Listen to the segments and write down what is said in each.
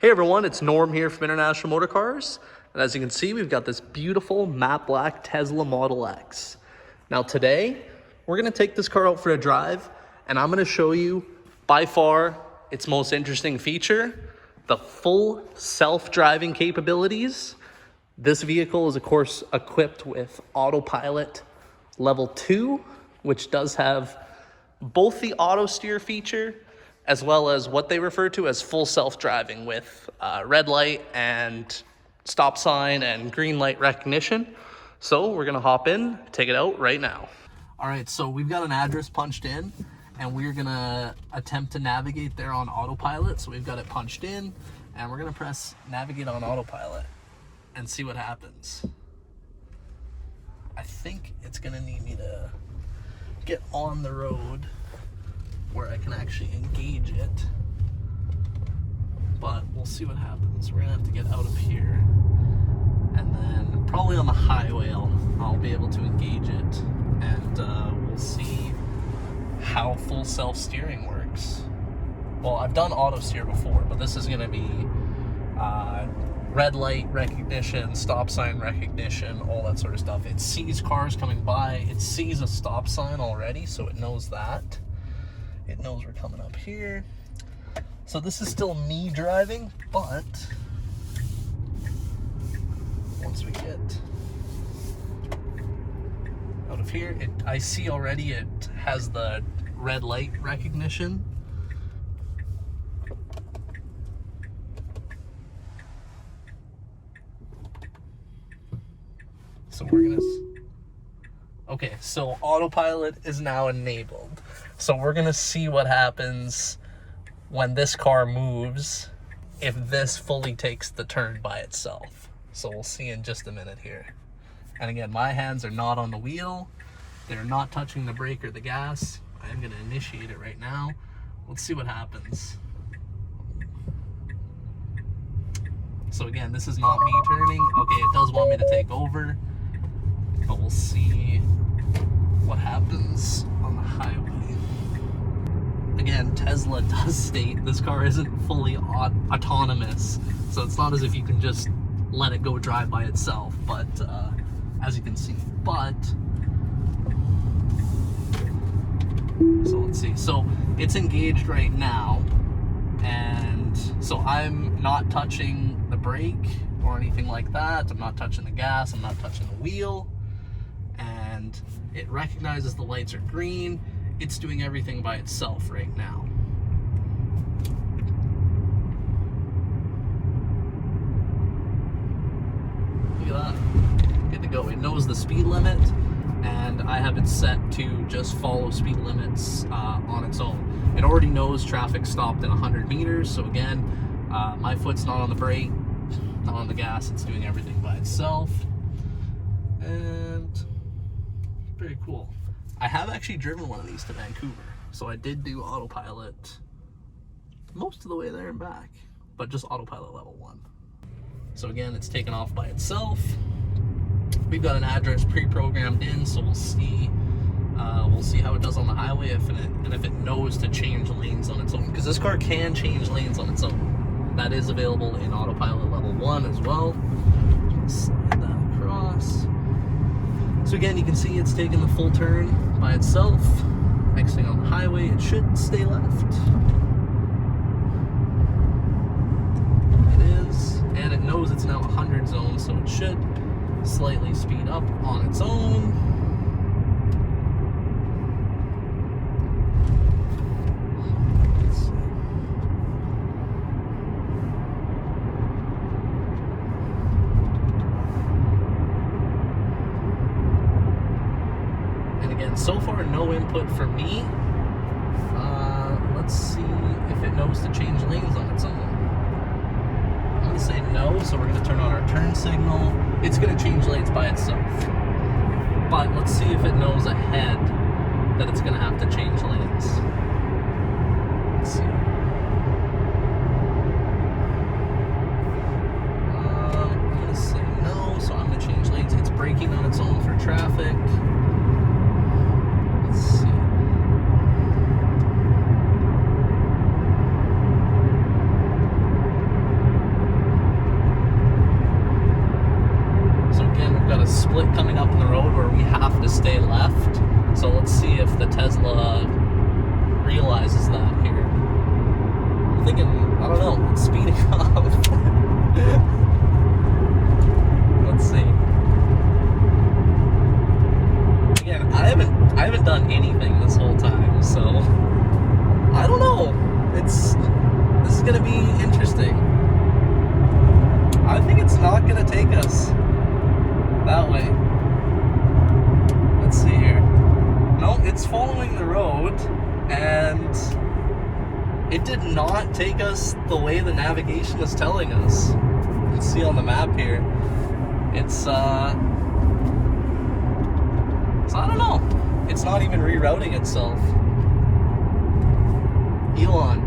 Hey everyone, it's Norm here from International Motor Cars. And as you can see, we've got this beautiful matte black Tesla Model X. Now today, we're gonna take this car out for a drive, and I'm gonna show you by far its most interesting feature, the full self-driving capabilities. This vehicle is of course equipped with Autopilot Level 2, which does have both the auto steer feature as well as what they refer to as full self-driving with red light and stop sign and green light recognition. So we're gonna hop in, take it out right now. All right, so we've got an address punched in and we're gonna attempt to navigate there on autopilot. So we've got it punched in and we're gonna press navigate on autopilot and see what happens. I think it's gonna need me to get on the road where I can actually engage it, but we'll see what happens. We're gonna have to get out of here, and then probably on the highway I'll be able to engage it, and we'll see how full self-steering works. Well, I've done auto steer before, but this is gonna be red light recognition, stop sign recognition, all that sort of stuff. It sees cars coming by, it sees a stop sign already, so it knows that. It knows we're coming up here. So this is still me driving, but once we get out of here, I see already it has the red light recognition. So we're gonna, okay, so autopilot is now enabled. So we're gonna see what happens when this car moves, if this fully takes the turn by itself. So we'll see in just a minute here. And again, my hands are not on the wheel. They're not touching the brake or the gas. I'm gonna initiate it right now. Let's see what happens. So again, this is not me turning. Okay, it does want me to take over, but we'll see what happens on the highway. Again, Tesla does state this car isn't fully autonomous, so it's not as if you can just let it go drive by itself, but as you can see, so let's see. So it's engaged right now, and so I'm not touching the brake or anything like that. I'm not touching the gas, I'm not touching the wheel, and it recognizes the lights are green. It's doing everything by itself right now. Look at that. Good to go. It knows the speed limit, and I have it set to just follow speed limits on its own. It already knows traffic stopped at 100 meters, so again, my foot's not on the brake, not on the gas. It's doing everything by itself, and very cool. I have actually driven one of these to Vancouver, so I did do autopilot most of the way there and back, but just autopilot level 1. So again, it's taken off by itself. We've got an address pre-programmed in, so we'll see how it does on the highway if it knows to change lanes on its own, because this car can change lanes on its own. That is available in autopilot level 1 as well. Slide that across. So again, you can see it's taking the full turn by itself. Next thing on the highway, it should stay left. It is, and it knows it's now 100 zone, so it should slightly speed up on its own. Let's see. Again, so far no input for me. Let's see if it knows to change lanes on its own. I'm going to say no, so we're going to turn on our turn signal. It's going to change lanes by itself. But let's see if it knows ahead that it's going to have to change lanes. Let's see. I'm going to say no, so I'm going to change lanes. It's braking on its own for traffic. Let's see. split coming up in the road where we have to stay left. So let's see if the Tesla realizes that here. I'm thinking, I don't know, it's speeding up. Let's see. Again, I haven't done anything this whole time, so I don't know. This is gonna be interesting. I think it's not gonna take us that way. Let's see here. No, it's following the road, and it did not take us the way the navigation was telling us. You can see on the map here. It's I don't know. It's not even rerouting itself. Elon.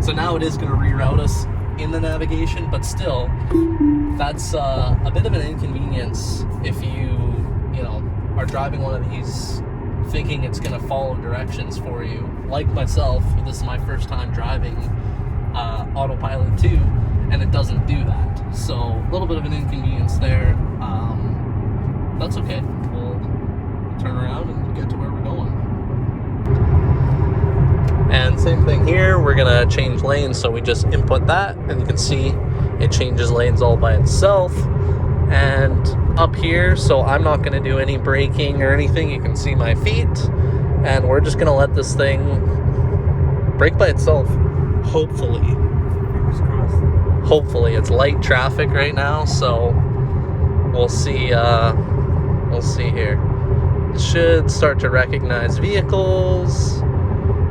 So now it is going to reroute us in the navigation, but still, that's a bit of an inconvenience if you know, are driving one of these thinking it's going to follow directions for you. Like myself, this is my first time driving Autopilot 2, and it doesn't do that. So a little bit of an inconvenience there. That's okay. We'll turn around and get to where we're going. And same thing here, we're gonna change lanes, so we just input that, and you can see it changes lanes all by itself. And up here, so I'm not gonna do any braking or anything, you can see my feet, and we're just gonna let this thing brake by itself, hopefully. Hopefully. It's light traffic right now, so we'll see here. It should start to recognize vehicles,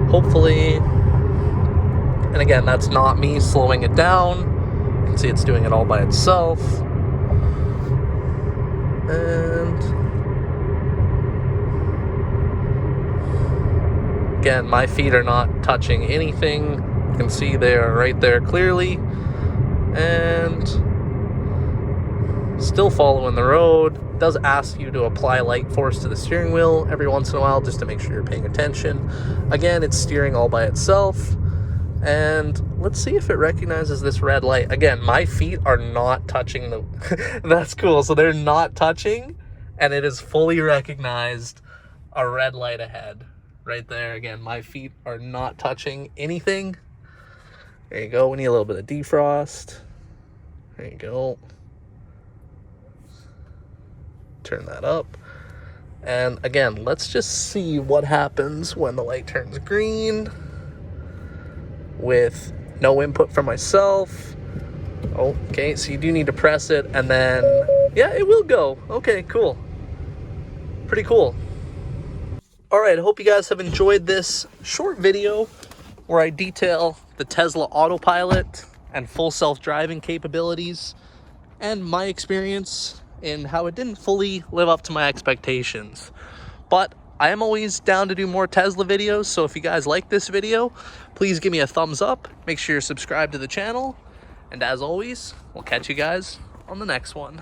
hopefully. And again, that's not me slowing it down. You can see it's doing it all by itself. And again, my feet are not touching anything. You can see they are right there clearly. And still following the road. It does ask you to apply light force to the steering wheel every once in a while just to make sure you're paying attention. Again, it's steering all by itself. And let's see if it recognizes this red light. Again, my feet are not touching the... That's cool. So they're not touching, and it has fully recognized a red light ahead. Right there. Again, my feet are not touching anything. There you go. We need a little bit of defrost. There you go. Turn that up. And again, let's just see what happens when the light turns green with no input from myself. Okay, so you do need to press it, and then yeah, it will go. Okay, cool. Pretty cool. All right, I hope you guys have enjoyed this short video where I detail the Tesla Autopilot and full self-driving capabilities and my experience in how it didn't fully live up to my expectations. But I am always down to do more Tesla videos, so if you guys like this video, please give me a thumbs up, make sure you're subscribed to the channel, and as always, we'll catch you guys on the next one.